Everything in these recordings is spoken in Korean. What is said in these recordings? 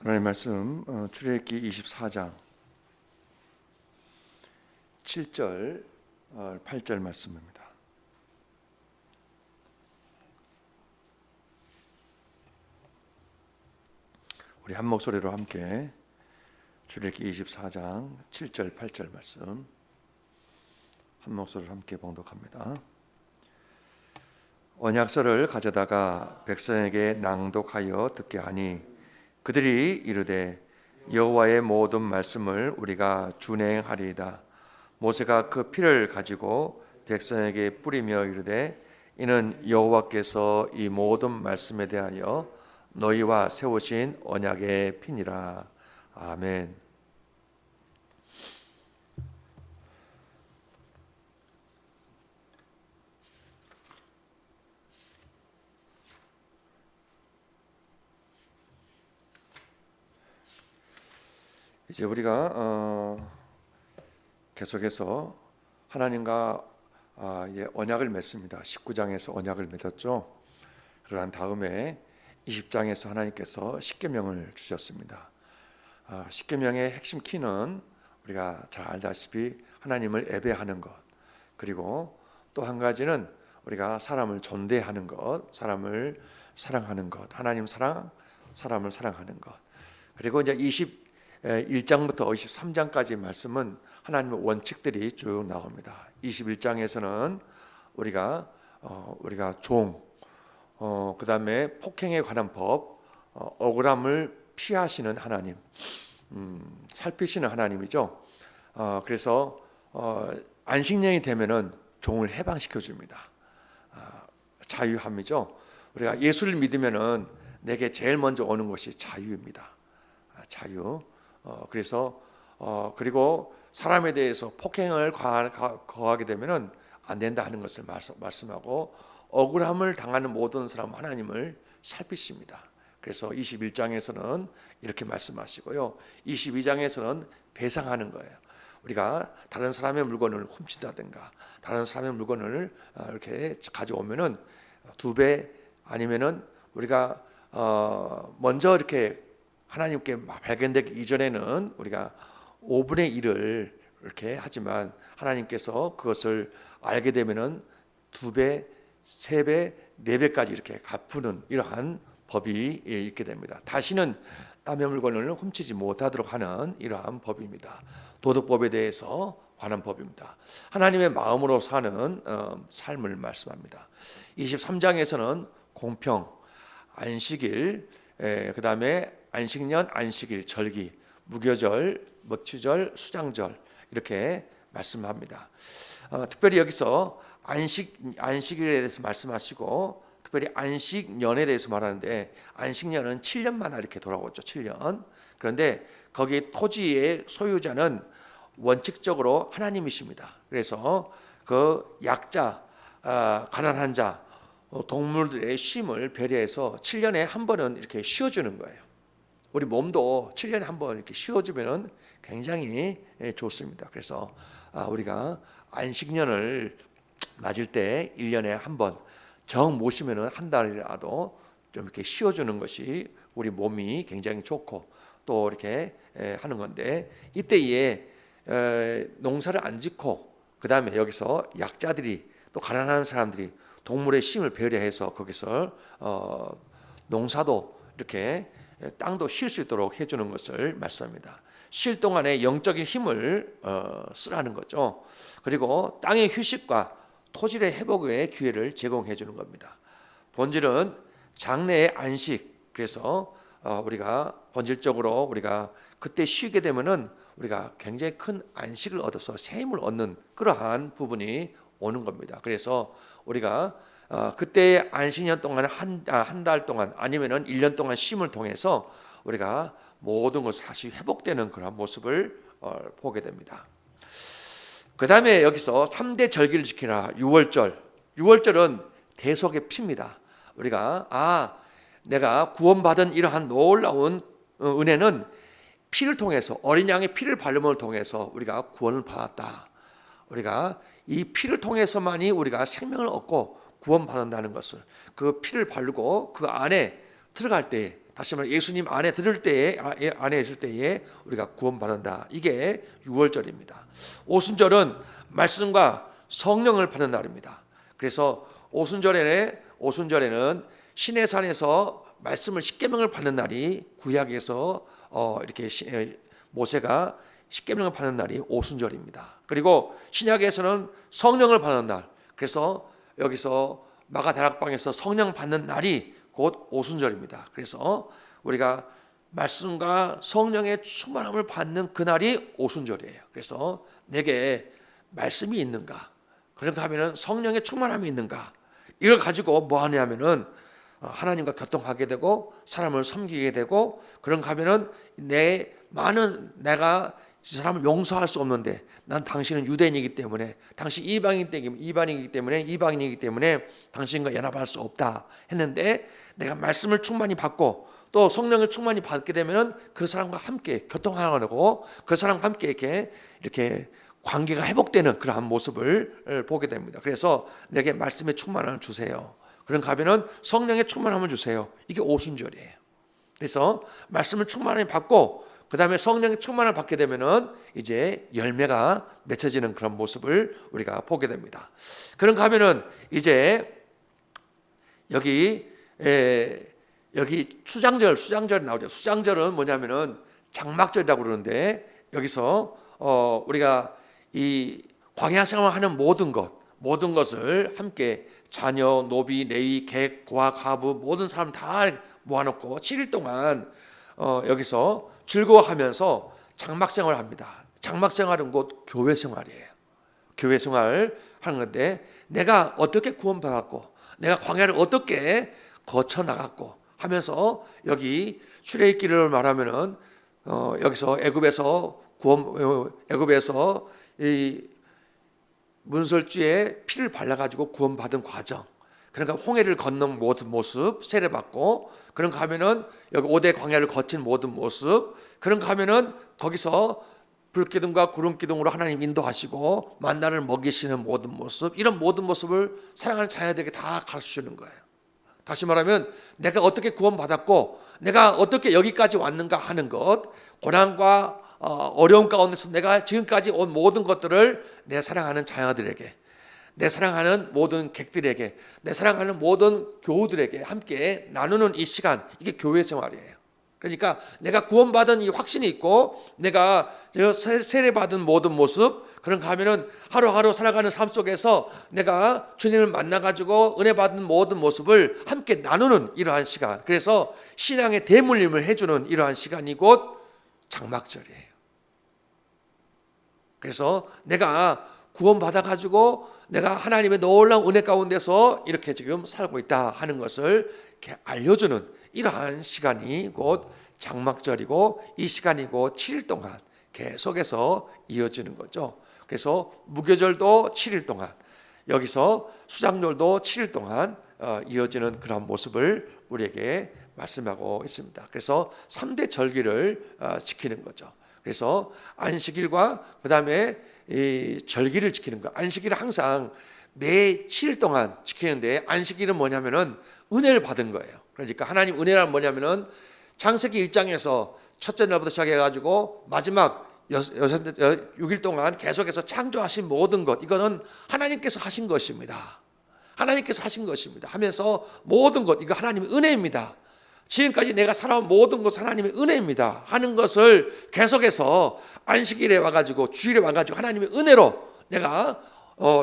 하나님 말씀 출애굽기 24장 7절 8절 말씀입니다. 우리 한 목소리로 함께 출애굽기 24장 7절 8절 말씀 한 목소리로 함께 봉독합니다. 언약서를 가져다가 백성에게 낭독하여 듣게 하니 그들이 이르되 여호와의 모든 말씀을 우리가 준행하리이다. 모세가 그 피를 가지고 백성에게 뿌리며 이르되 이는 여호와께서 이 모든 말씀에 대하여 너희와 세우신 언약의 피니라. 아멘. 이제 우리가 계속해서 하나님과 이제 언약을 맺습니다. 19장에서 언약을 맺었죠. 그러한 다음에 20장에서 하나님께서 십계명을 주셨습니다. 십계명의 핵심 키는 우리가 잘 알다시피 하나님을 예배하는 것, 그리고 또 한 가지는 우리가 사람을 존대하는 것, 사람을 사랑하는 것, 하나님 사랑, 사람을 사랑하는 것. 그리고 이제 1장부터 23장까지 말씀은 하나님의 원칙들이 쭉 나옵니다. 21장에서는 우리가 그 다음에 폭행에 관한 법, 억울함을 피하시는 하나님, 살피시는 하나님이죠. 그래서 안식년이 되면은 종을 해방시켜 줍니다. 자유함이죠. 우리가 예수를 믿으면은 내게 제일 먼저 오는 것이 자유입니다. 자유. 그래서 그리고 사람에 대해서 폭행을 거하게 되면은 안 된다 하는 것을 말씀하고, 억울함을 당하는 모든 사람 하나님을 살피십니다. 그래서 21장에서는 이렇게 말씀하시고요. 22장에서는 배상하는 거예요. 우리가 다른 사람의 물건을 훔친다든가 다른 사람의 물건을 이렇게 가져오면은 2배, 아니면은 우리가 먼저 이렇게 하나님께 발견되기 이전에는 우리가 5분의 1을 이렇게 하지만 하나님께서 그것을 알게 되면은 2배, 3배, 4배까지 이렇게 갚는 이러한 법이 있게 됩니다. 다시는 남의 물건을 훔치지 못하도록 하는 이러한 법입니다. 도덕법에 대해서 관한 법입니다. 하나님의 마음으로 사는 삶을 말씀합니다. 23장에서는 공평, 안식일, 그 다음에 안식년, 안식일, 절기, 무교절, 먹추절, 수장절 이렇게 말씀합니다. 특별히 여기서 안식일에 대해서 말씀하시고 특별히 안식년에 대해서 말하는데, 안식년은 7년마다 이렇게 돌아오죠. 7년. 그런데 거기 토지의 소유자는 원칙적으로 하나님이십니다. 그래서 그 약자, 가난한 자, 동물들의 쉼을 배려해서 7년에 한 번은 이렇게 쉬어주는 거예요. 우리 몸도 7년에 한 번 이렇게 쉬어주면 굉장히 좋습니다. 그래서 우리가 안식년을 맞을 때 1년에 한 번 정 모시면은 한 달이라도 좀 이렇게 쉬어주는 것이 우리 몸이 굉장히 좋고 또 이렇게 하는 건데, 이때에 농사를 안 짓고 그 다음에 여기서 약자들이 또 가난한 사람들이 동물의 쉼을 배려해서 거기서 농사도 이렇게 땅도 쉴 수 있도록 해주는 것을 말씀합니다. 쉴 동안에 영적인 힘을 쓰라는 거죠. 그리고 땅의 휴식과 토질의 회복의 기회를 제공해 주는 겁니다. 본질은 장래의 안식. 그래서 우리가 본질적으로 우리가 그때 쉬게 되면은 우리가 굉장히 큰 안식을 얻어서 새 힘을 얻는 그러한 부분이 오는 겁니다. 그래서 우리가 그때 안식년 동안 한 달 동안 아니면은 1년 동안 쉼을 통해서 우리가 모든 것이 다시 회복되는 그런 모습을 보게 됩니다. 그 다음에 여기서 3대 절기를 지키라. 6월절은 대속의 피입니다. 우리가 내가 구원받은 이러한 놀라운 은혜는 피를 통해서, 어린 양의 피를 바름을 통해서 우리가 구원을 받았다. 우리가 이 피를 통해서만이 우리가 생명을 얻고 구원받는다는 것을, 그 피를 바르고 그 안에 들어갈 때 다시 말해 예수님 안에 들을 때에 안에 있을 때에 우리가 구원받는다. 이게 유월절입니다. 오순절은 말씀과 성령을 받는 날입니다. 그래서 오순절에는 시내산에서 말씀을 십계명을 받는 날이 구약에서 이렇게 모세가 십계명을 받는 날이 오순절입니다. 그리고 신약에서는 성령을 받는 날. 그래서 여기서 마가다락방에서 성령 받는 날이 곧 오순절입니다. 그래서 우리가 말씀과 성령의 충만함을 받는 그날이 오순절이에요. 그래서 내게 말씀이 있는가? 그런가 하면은 성령의 충만함이 있는가? 이걸 가지고 뭐 하냐면은 하나님과 교통하게 되고 사람을 섬기게 되고, 그런가 하면은 내가 이 사람을 용서할 수 없는데 난 당신은 유대인이기 때문에, 당신 이방인이기 때문에 당신과 연합할 수 없다 했는데, 내가 말씀을 충만히 받고 또 성령을 충만히 받게 되면은 그 사람과 함께 교통하고 그 사람과 함께 이렇게 관계가 회복되는 그러한 모습을 보게 됩니다. 그래서 내게 말씀의 충만함을 주세요. 그런가 하면은 성령의 충만함을 주세요. 이게 오순절이에요. 그래서 말씀을 충만히 받고 그 다음에 성령의 충만을 받게 되면은 이제 열매가 맺혀지는 그런 모습을 우리가 보게 됩니다. 그런가 하면은 이제 여기 수장절 나오죠. 수장절은 뭐냐면은 장막절이라고 그러는데, 여기서 우리가 이 광야 생활하는 모든 것을 함께 자녀, 노비, 레위, 객, 고아, 과부 모든 사람 다 모아놓고 7일 동안 여기서 즐거워하면서 장막 생활을 합니다. 장막 생활은 곧 교회 생활이에요. 교회 생활을 하는 건데, 내가 어떻게 구원받았고 내가 광야를 어떻게 거쳐나갔고 하면서, 여기 출애굽기를 말하면은 여기서 애굽에서 이 문설주에 피를 발라가지고 구원받은 과정, 그러니까 홍해를 건넌 모든 모습 세례받고, 그런가 하면은 여기 5대 광야를 거친 모든 모습, 그런가 하면은 거기서 불기둥과 구름기둥으로 하나님 인도하시고 만나를 먹이시는 모든 모습, 이런 모든 모습을 사랑하는 자녀들에게 다 가르쳐주는 거예요. 다시 말하면 내가 어떻게 구원받았고 내가 어떻게 여기까지 왔는가 하는 것, 고난과 어려움 가운데서 내가 지금까지 온 모든 것들을 내 사랑하는 자녀들에게, 내 사랑하는 모든 객들에게, 내 사랑하는 모든 교우들에게 함께 나누는 이 시간, 이게 교회 생활이에요. 그러니까 내가 구원받은 이 확신이 있고 내가 세례받은 모든 모습, 그런가 하면은 하루하루 살아가는 삶 속에서 내가 주님을 만나가지고 은혜 받은 모든 모습을 함께 나누는 이러한 시간, 그래서 신앙의 대물림을 해주는 이러한 시간이 곧 장막절이에요. 그래서 내가 구원받아가지고 내가 하나님의 놀라운 은혜 가운데서 이렇게 지금 살고 있다 하는 것을 이렇게 알려주는 이러한 시간이 곧 장막절이고, 이 시간이 곧 7일 동안 계속해서 이어지는 거죠. 그래서 무교절도 7일 동안, 여기서 수장절도 7일 동안 이어지는 그런 모습을 우리에게 말씀하고 있습니다. 그래서 3대 절기를 지키는 거죠. 그래서 안식일과 그 다음에 이 절기를 지키는 거. 안식일은 항상 매 7일 동안 지키는데, 안식일은 뭐냐면은 은혜를 받은 거예요. 그러니까 하나님 은혜란 뭐냐면은 창세기 1장에서 첫째 날부터 시작해가지고 마지막 6일 동안 계속해서 창조하신 모든 것, 이거는 하나님께서 하신 것입니다. 하나님께서 하신 것입니다 하면서 모든 것, 이거 하나님의 은혜입니다. 지금까지 내가 살아온 모든 것 하나님의 은혜입니다 하는 것을 계속해서 안식일에 와가지고 주일에 와가지고 하나님의 은혜로 내가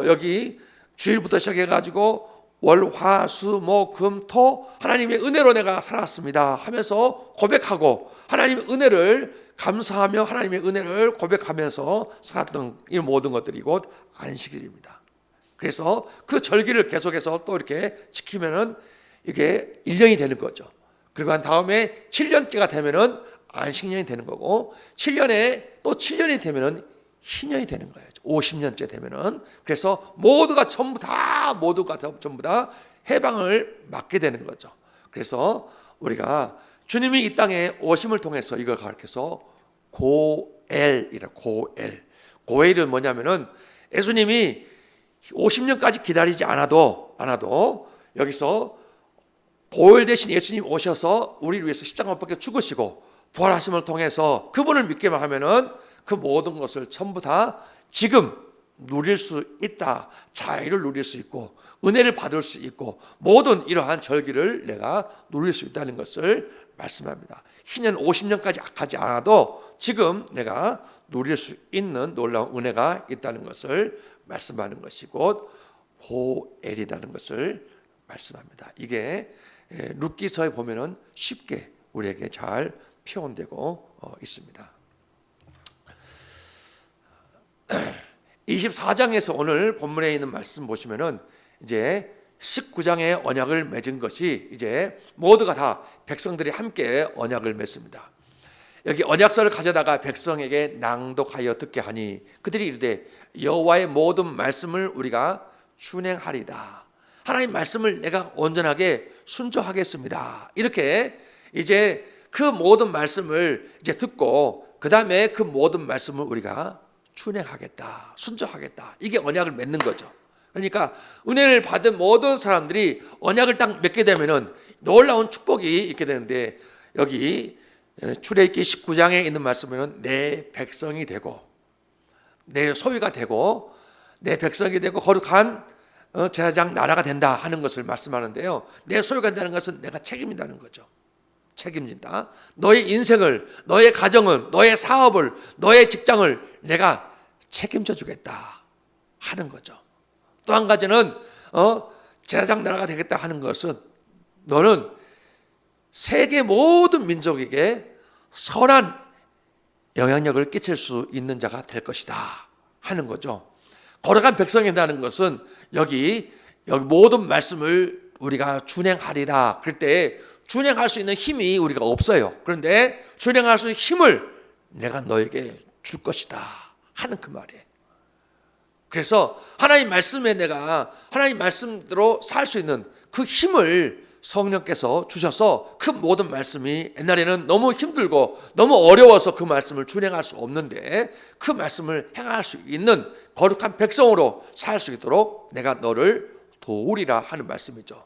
여기 주일부터 시작해가지고 월, 화, 수, 목, 금, 토 하나님의 은혜로 내가 살았습니다 하면서 고백하고, 하나님의 은혜를 감사하며 하나님의 은혜를 고백하면서 살았던 이 모든 것들이 곧 안식일입니다. 그래서 그 절기를 계속해서 또 이렇게 지키면은 이게 1년이 되는 거죠. 그리고 한 다음에 7년째가 되면은 안식년이 되는 거고, 7년에 또 7년이 되면은 희년이 되는 거예요. 50년째 되면은. 그래서 모두가 전부 다 해방을 맞게 되는 거죠. 그래서 우리가 주님이 이 땅에 오심을 통해서 이걸 가르쳐서 고엘이라, 고엘은 뭐냐면은 예수님이 50년까지 기다리지 않아도 여기서 보혈 대신 예수님 오셔서 우리를 위해서 십자가 못 박혀 죽으시고 부활하심을 통해서 그분을 믿기만 하면은 그 모든 것을 전부 다 지금 누릴 수 있다. 자유를 누릴 수 있고 은혜를 받을 수 있고 모든 이러한 절기를 내가 누릴 수 있다는 것을 말씀합니다. 희년 50년까지 가지 않아도 지금 내가 누릴 수 있는 놀라운 은혜가 있다는 것을 말씀하는 것이 곧 보엘이라는 것을 말씀합니다. 이게 룻기서에 보면은 쉽게 우리에게 잘 표현되고 있습니다. 24장에서 오늘 본문에 있는 말씀 보시면은 이제 19장의 언약을 맺은 것이 이제 모두가 다 백성들이 함께 언약을 맺습니다. 여기 언약서를 가져다가 백성에게 낭독하여 듣게 하니 그들이 이르되 여호와의 모든 말씀을 우리가 준행하리다. 하나님 말씀을 내가 온전하게 순종하겠습니다. 이렇게 이제 그 모든 말씀을 이제 듣고 그 다음에 그 모든 말씀을 우리가 준행하겠다, 순종하겠다. 이게 언약을 맺는 거죠. 그러니까 은혜를 받은 모든 사람들이 언약을 딱 맺게 되면은 놀라운 축복이 있게 되는데 여기 출애굽기 19장에 있는 말씀은 내 백성이 되고 내 소유가 되고 내 백성이 되고 거룩한 제사장 나라가 된다 하는 것을 말씀하는데요. 내 소유가 된다는 것은 내가 책임진다는 거죠. 책임진다. 너의 인생을, 너의 가정을, 너의 사업을, 너의 직장을 내가 책임져 주겠다 하는 거죠. 또 한 가지는 제사장 나라가 되겠다 하는 것은 너는 세계 모든 민족에게 선한 영향력을 끼칠 수 있는 자가 될 것이다 하는 거죠. 거룩한 백성이 된다는 것은 여기 모든 말씀을 우리가 준행하리라. 그럴 때 준행할 수 있는 힘이 우리가 없어요. 그런데 준행할 수 있는 힘을 내가 너에게 줄 것이다 하는 그 말이에요. 그래서 하나님 말씀에 내가 하나님 말씀대로 살 수 있는 그 힘을 성령께서 주셔서 그 모든 말씀이 옛날에는 너무 힘들고 너무 어려워서 그 말씀을 준행할 수 없는데 그 말씀을 행할 수 있는 거룩한 백성으로 살 수 있도록 내가 너를 도우리라 하는 말씀이죠.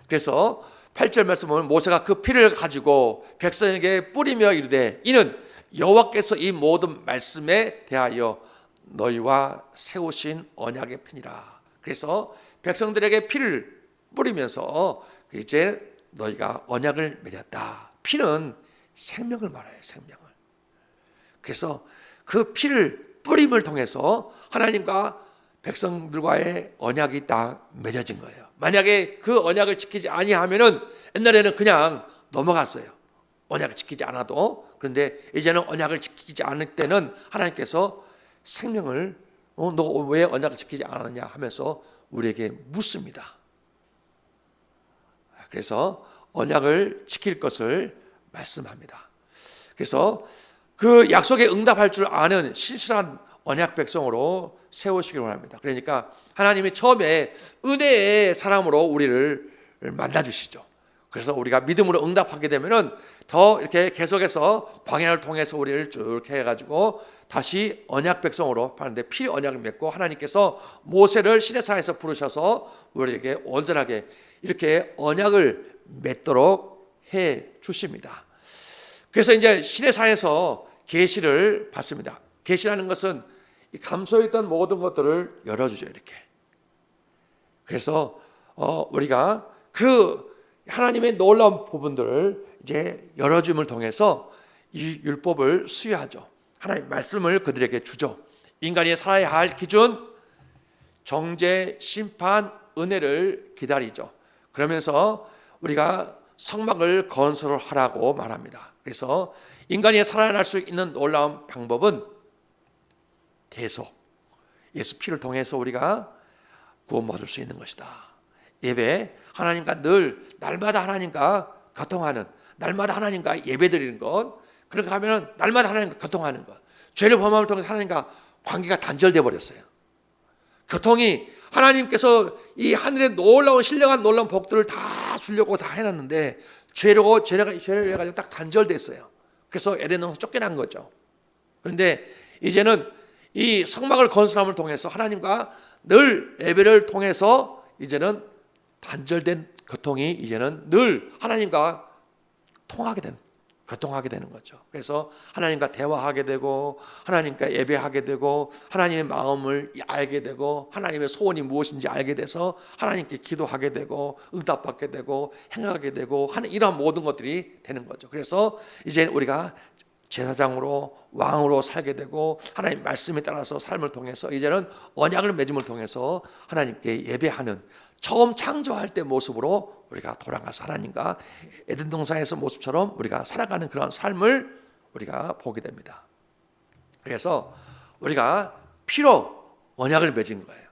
그래서 8절 말씀은 모세가 그 피를 가지고 백성에게 뿌리며 이르되 이는 여호와께서 이 모든 말씀에 대하여 너희와 세우신 언약의 피니라. 그래서 백성들에게 피를 뿌리면서 이제 너희가 언약을 맺었다. 피는 생명을 말해요. 생명을. 그래서 그 피를 뿌림을 통해서 하나님과 백성들과의 언약이 딱 맺어진 거예요. 만약에 그 언약을 지키지 아니하면은 옛날에는 그냥 넘어갔어요. 언약을 지키지 않아도. 그런데 이제는 언약을 지키지 않을 때는 하나님께서 생명을 너 왜 언약을 지키지 않았느냐 하면서 우리에게 묻습니다. 그래서 언약을 지킬 것을 말씀합니다. 그래서 그 약속에 응답할 줄 아는 신실한 언약 백성으로 세우시길 원합니다. 그러니까 하나님이 처음에 은혜의 사람으로 우리를 만나주시죠. 그래서 우리가 믿음으로 응답하게 되면은 더 이렇게 계속해서 광야를 통해서 우리를 쭉 해가지고 다시 언약 백성으로 하는데 피 언약을 맺고 하나님께서 모세를 시내산에서 부르셔서 우리에게 온전하게 이렇게 언약을 맺도록 해 주십니다. 그래서 이제 시내산에서 계시를 받습니다. 계시라는 것은 감소했던 모든 것들을 열어주죠. 이렇게. 그래서 우리가 그 하나님의 놀라운 부분들을 이제 열어줌을 통해서 이 율법을 수여하죠. 하나님 말씀을 그들에게 주죠. 인간이 살아야 할 기준, 정죄, 심판, 은혜를 기다리죠. 그러면서 우리가 성막을 건설하라고 말합니다. 그래서 인간이 살아날 수 있는 놀라운 방법은 대속, 예수 피를 통해서 우리가 구원받을 수 있는 것이다. 예배, 하나님과 늘 날마다 하나님과 교통하는, 날마다 하나님과 예배드리는 것, 그렇게 하면 날마다 하나님과 교통하는 것, 죄를 범함을 통해서 하나님과 관계가 단절돼 버렸어요. 교통이 하나님께서 이 하늘의 놀라운 신령한 놀라운 복들을 다 주려고 다 해놨는데 죄를 해가지고 딱 단절됐어요. 그래서 에덴에서 쫓겨난 거죠. 그런데 이제는 이 성막을 건설함을 통해서 하나님과 늘 예배를 통해서 이제는 단절된 교통이 이제는 늘 하나님과 교통하게 되는 거죠. 그래서 하나님과 대화하게 되고 하나님과 예배하게 되고 하나님의 마음을 알게 되고 하나님의 소원이 무엇인지 알게 돼서 하나님께 기도하게 되고 응답받게 되고 행하게 되고 하는 이러한 모든 것들이 되는 거죠. 그래서 이제 우리가 제사장으로 왕으로 살게 되고 하나님 말씀에 따라서 삶을 통해서 이제는 언약을 맺음을 통해서 하나님께 예배하는 처음 창조할 때 모습으로 우리가 돌아가서 하나님과 에덴 동산에서 모습처럼 우리가 살아가는 그런 삶을 우리가 보게 됩니다. 그래서 우리가 피로 언약을 맺은 거예요.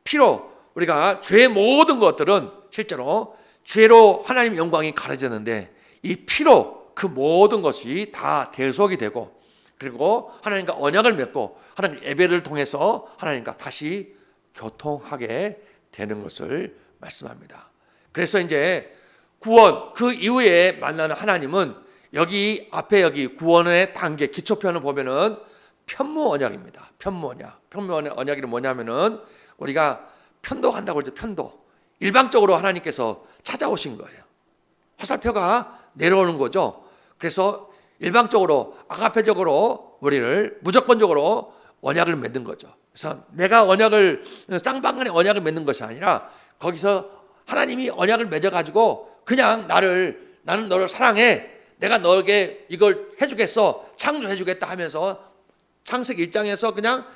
피로 우리가 죄의 모든 것들은 실제로 죄로 하나님의 영광이 가려졌는데 이 피로 그 모든 것이 다 대속이 되고 그리고 하나님과 언약을 맺고 하나님 예배를 통해서 하나님과 다시 교통하게 되는 것을 말씀합니다. 그래서 이제 구원 그 이후에 만나는 하나님은 여기 앞에 여기 구원의 단계 기초편을 보면은 편무 언약입니다. 편무 언약이 뭐냐면은 우리가 편도간다고 그러죠. 편도 일방적으로 하나님께서 찾아오신 거예요. 화살표가 내려오는 거죠. 그래서 일방적으로 아가페적으로 우리를 무조건적으로 언약을 맺는 거죠. 그래서 내가 쌍방간에 언약을 맺는 것이 아니라 거기서 하나님이 언약을 맺어가지고 그냥 나는 너를 사랑해, 내가 너에게 이걸 해주겠어, 창조해주겠다 하면서 창세기 1장에서 그냥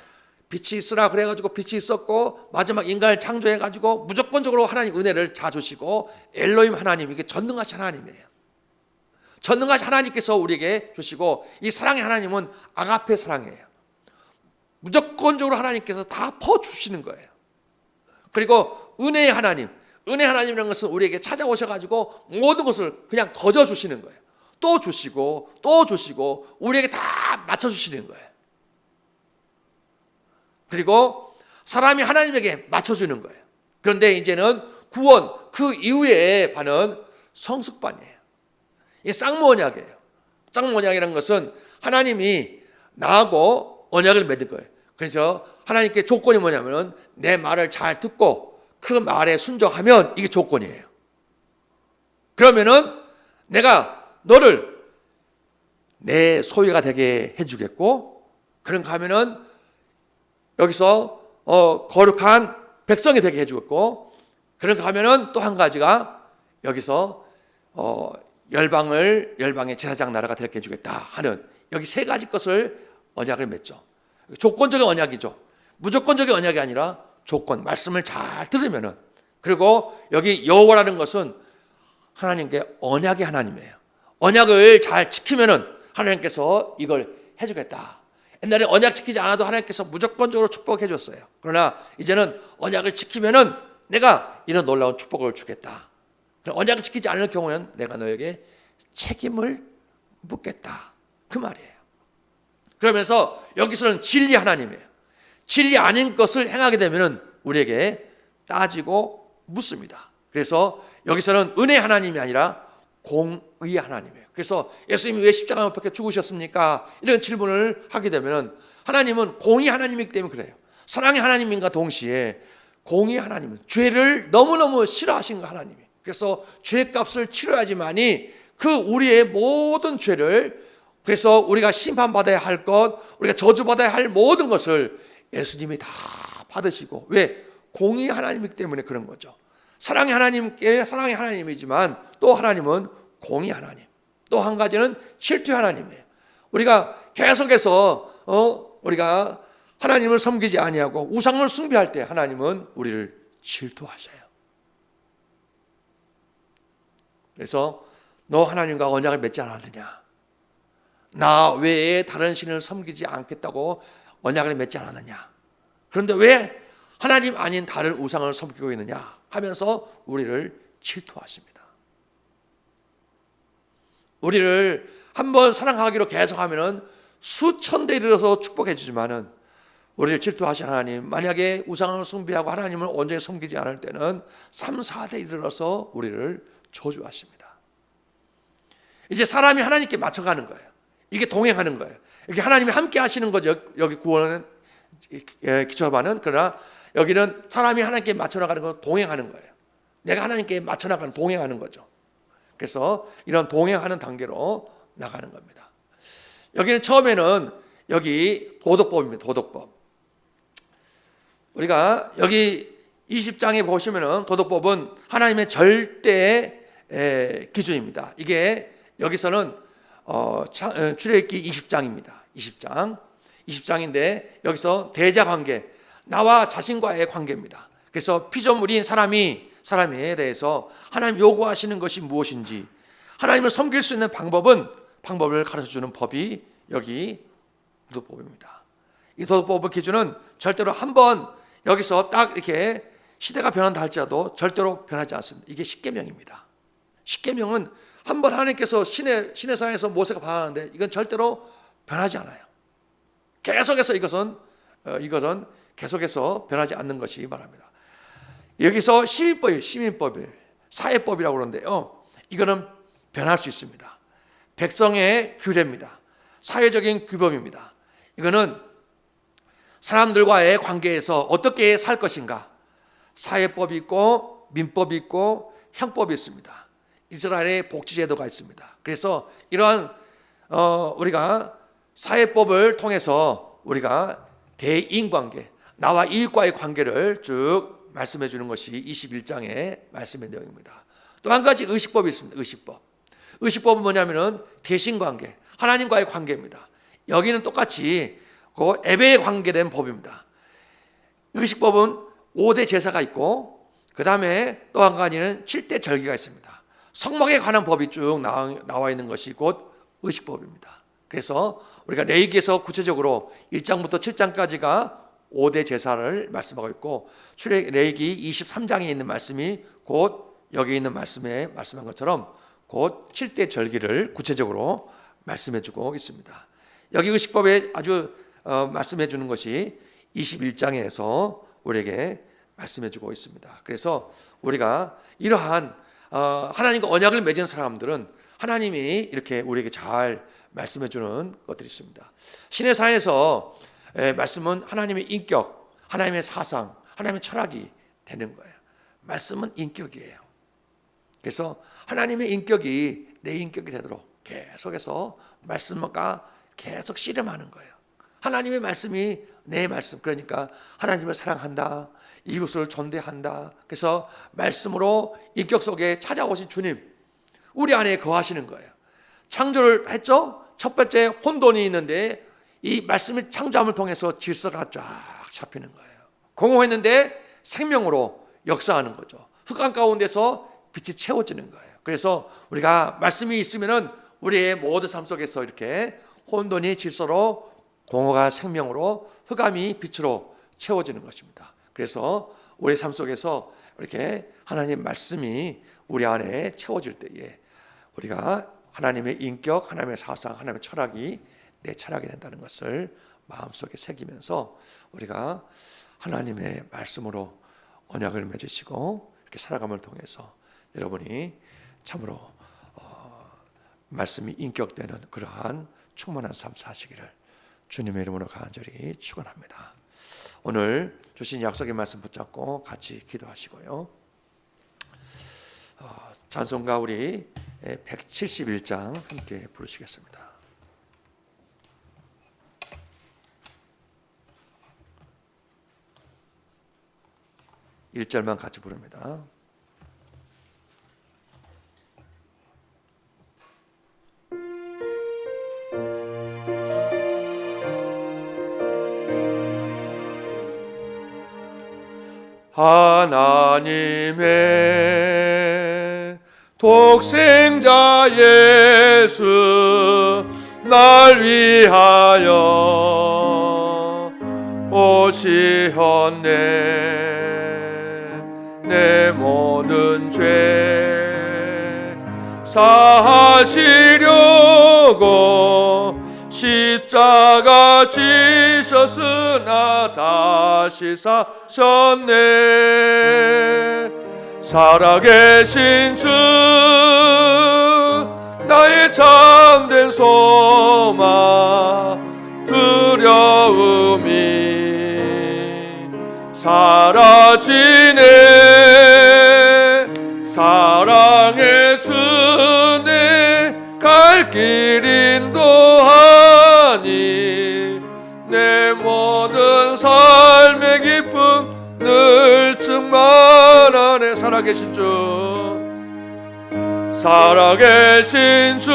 빛이 있으라 그래가지고 빛이 있었고 마지막 인간을 창조해가지고 무조건적으로 하나님 은혜를 다 주시고 엘로힘 하나님, 이게 전능하신 하나님이에요. 전능하신 하나님께서 우리에게 주시고 이 사랑의 하나님은 아가페 사랑이에요. 무조건적으로 하나님께서 다 퍼주시는 거예요. 그리고 은혜의 하나님이라는 것은 우리에게 찾아오셔가지고 모든 것을 그냥 거저 주시는 거예요. 또 주시고 또 주시고 우리에게 다 맞춰주시는 거예요. 그리고 사람이 하나님에게 맞춰주는 거예요. 그런데 이제는 구원 그 이후에 반은 성숙반이에요. 이게 쌍무언약이에요. 쌍무언약이라는 것은 하나님이 나하고 언약을 맺은 거예요. 그래서 하나님께 조건이 뭐냐면 내 말을 잘 듣고 그 말에 순종하면 이게 조건이에요. 그러면은 내가 너를 내 소유가 되게 해주겠고 그런가 하면은 여기서 거룩한 백성이 되게 해주겠고 그런가 하면은 또 한 가지가 여기서 열방의 제사장 나라가 되게 해주겠다 하는 여기 세 가지 것을 언약을 맺죠. 조건적인 언약이죠. 무조건적인 언약이 아니라 조건, 말씀을 잘 들으면은 그리고 여기 여호와라는 것은 하나님께 언약의 하나님이에요. 언약을 잘 지키면은 하나님께서 이걸 해주겠다. 옛날에 언약 지키지 않아도 하나님께서 무조건적으로 축복해 줬어요. 그러나 이제는 언약을 지키면은 내가 이런 놀라운 축복을 주겠다. 언약을 지키지 않을 경우는 내가 너에게 책임을 묻겠다. 그 말이에요. 그러면서 여기서는 진리 하나님이에요. 진리 아닌 것을 행하게 되면 우리에게 따지고 묻습니다. 그래서 여기서는 은혜 하나님이 아니라 공의 하나님이에요. 그래서 예수님이 왜 십자가 못 박혀 죽으셨습니까? 이런 질문을 하게 되면 하나님은 공의 하나님이기 때문에 그래요. 사랑의 하나님인가 동시에 공의 하나님은 죄를 너무너무 싫어하신 하나님이에요. 그래서 죄값을 치러야지만이 그 우리의 모든 죄를 그래서 우리가 심판받아야 할 것, 우리가 저주받아야 할 모든 것을 예수님이 다 받으시고 왜? 공의 하나님이기 때문에 그런 거죠. 사랑의 하나님이지만 또 하나님은 공의 하나님. 또 한 가지는 질투의 하나님이에요. 우리가 계속해서 우리가 하나님을 섬기지 아니하고 우상을 숭배할 때 하나님은 우리를 질투하셔요. 그래서 너 하나님과 언약을 맺지 않았느냐? 나 외에 다른 신을 섬기지 않겠다고 언약을 맺지 않았느냐? 그런데 왜 하나님 아닌 다른 우상을 섬기고 있느냐? 하면서 우리를 질투하십니다. 우리를 한번 사랑하기로 계속하면은 수천 대 이르러서 축복해 주지만은 우리를 질투하신 하나님, 만약에 우상을 숭배하고 하나님을 온전히 섬기지 않을 때는 3, 4대 이르러서 우리를 저주하십니다. 이제 사람이 하나님께 맞춰가는 거예요. 이게 동행하는 거예요. 이게 하나님이 함께 하시는 거죠. 여기 구원은 기초반은. 그러나 여기는 사람이 하나님께 맞춰나가는 건 동행하는 거예요. 내가 하나님께 맞춰 나가는, 동행하는 거죠. 그래서 이런 동행하는 단계로 나가는 겁니다. 여기는 처음에는 여기 도덕법입니다. 도덕법. 우리가 여기 20장에 보시면은 도덕법은 하나님의 절대 기준입니다. 이게 여기서는 출애굽기 20장입니다. 20장인데 여기서 대자관계, 나와 자신과의 관계입니다. 그래서 피조물인 사람에 대해서 하나님 요구하시는 것이 무엇인지, 하나님을 섬길 수 있는 방법을 가르쳐주는 법이 여기 도덕법입니다. 이 도덕법의 기준은 절대로 한번 여기서 딱 이렇게 시대가 변한다 할지라도 절대로 변하지 않습니다. 이게 십계명입니다. 십계명은 한번 하나님께서 시내산에서 모세가 받았는데 이건 절대로 변하지 않아요. 계속해서 이것은 계속해서 변하지 않는 것이 말합니다. 여기서 시민법이 사회법이라고 그러는데요, 이거는 변할 수 있습니다. 백성의 규례입니다. 사회적인 규범입니다. 이거는 사람들과의 관계에서 어떻게 살 것인가, 사회법이 있고 민법이 있고 형법이 있습니다. 이스라엘의 복지제도가 있습니다. 그래서 이러한 우리가 사회법을 통해서 우리가 대인관계, 나와 이웃과의 관계를 쭉 말씀해 주는 것이 21장의 말씀의 내용입니다. 또 한 가지 의식법이 있습니다. 의식법은 뭐냐면은 대신관계, 하나님과의 관계입니다. 여기는 똑같이 그 예배에 관계된 법입니다. 의식법은 5대 제사가 있고, 그 다음에 또 한 가지는 7대 절기가 있습니다. 성막에 관한 법이 쭉 나와 있는 것이 곧 의식법입니다. 그래서 우리가 레위기에서 구체적으로 1장부터 7장까지가 5대 제사를 말씀하고 있고, 레위기 23장에 있는 말씀이 곧 여기 있는 말씀에 말씀한 것처럼 곧 7대 절기를 구체적으로 말씀해 주고 있습니다. 여기 의식법에 아주 말씀해 주는 것이 21장에서 우리에게 말씀해 주고 있습니다. 그래서 우리가 이러한 하나님과 언약을 맺은 사람들은 하나님이 이렇게 우리에게 잘 말씀해 주는 것들이 있습니다. 시내산에서 말씀은 하나님의 인격, 하나님의 사상, 하나님의 철학이 되는 거예요. 말씀은 인격이에요. 그래서 하나님의 인격이 내 인격이 되도록 계속해서 말씀과 계속 씨름하는 거예요. 하나님의 말씀이 내 말씀, 그러니까 하나님을 사랑한다, 이웃을 존대한다. 그래서 말씀으로 인격 속에 찾아오신 주님, 우리 안에 거하시는 거예요. 창조를 했죠. 첫 번째 혼돈이 있는데 이 말씀의 창조함을 통해서 질서가 쫙 잡히는 거예요. 공허했는데 생명으로 역사하는 거죠. 흑암 가운데서 빛이 채워지는 거예요. 그래서 우리가 말씀이 있으면은 우리의 모든 삶 속에서 이렇게 혼돈이 질서로, 공허가 생명으로, 흑암이 빛으로 채워지는 것입니다. 그래서 우리 삶 속에서 이렇게 하나님 말씀이 우리 안에 채워질 때에 우리가 하나님의 인격, 하나님의 사상, 하나님의 철학이 내 철학이 된다는 것을 마음속에 새기면서 우리가 하나님의 말씀으로 언약을 맺으시고 이렇게 살아감을 통해서 여러분이 참으로 말씀이 인격되는 그러한 충만한 삶 사시기를 주님의 이름으로 간절히 축원합니다. 오늘 주신 약속의 말씀 붙잡고 같이 기도하시고요. 찬송가 우리 171장 함께 부르시겠습니다. 1절만 같이 부릅니다. 하나님의 독생자 예수 날 위하여 오시었네. 내 모든 죄 사하시려고 십자가 지셨으나 다시 사셨네. 살아계신 주 나의 참된 소망 두려움이 사라지네. 사랑의 주님 갈 길 인도하니 내 모든 삶의 기쁨 늘 충만하네. 살아계신 주, 살아계신 주,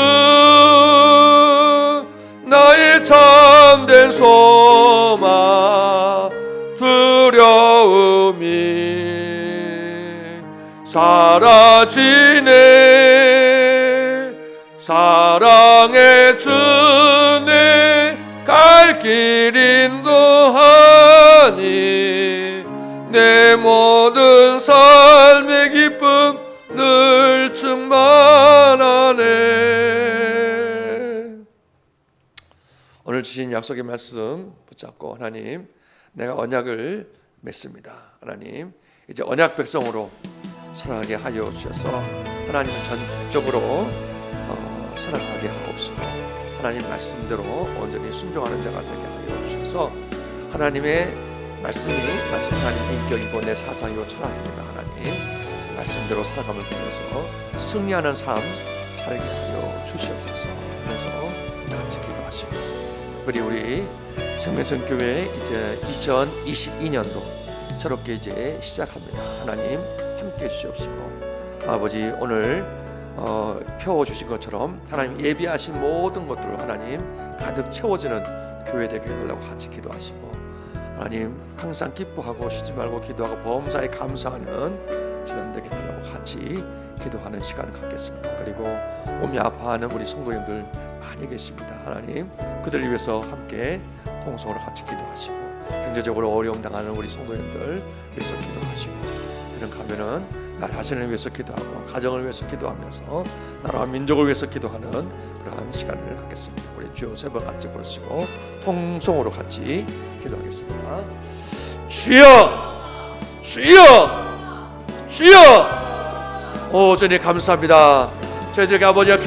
나의 참된 소망 두려움이 사라지네. 사랑의 주님 갈 길 인도하니 내 모든 삶의 기쁨 늘 충만하네. 오늘 주신 약속의 말씀 붙잡고 하나님, 내가 언약을 맺습니다. 하나님, 이제 언약 백성으로 살아가게 하여 주셔서 하나님을 전적으로 살아가게 하옵시고 하나님 말씀대로 온전히 순종하는 자가 되게 하여 주셔서 하나님의 말씀이 하나님 인격이고 내 사상이고 철학입니다. 하나님 말씀대로 살아감을 통해서 승리하는 삶 살게 하여 주시옵소서. 그래서 같이 기도하시고, 특별히 우리 생명선교회 이제 2022년도 새롭게 이제 시작합니다. 하나님 함께 주시옵시고, 아버지 오늘 펴주신 것처럼 하나님 예비하신 모든 것들을 하나님 가득 채워지는 교회 되게 해달라고 같이 기도하시고, 하나님 항상 기뻐하고 쉬지 말고 기도하고 범사에 감사하는 시간 되게 해달라고 같이 기도하는 시간을 갖겠습니다. 그리고 몸이 아파하는 우리 성도님들 많이 계십니다. 하나님 그들을 위해서 함께 동성으로 같이 기도하시고, 경제적으로 어려움 당하는 우리 성도님들 위해서 기도하시고, 그런 가면은 나 자신을 위해서 기도하고 가정을 위해서 기도하면서 나라와 민족을 위해서 기도하는 그러한 시간을 갖겠습니다. 우리 주여 세 번 같이 부르시고 통성으로 같이 기도하겠습니다. 주여, 주여, 주여. 오, 주님 감사합니다. 저희들에게 아버지와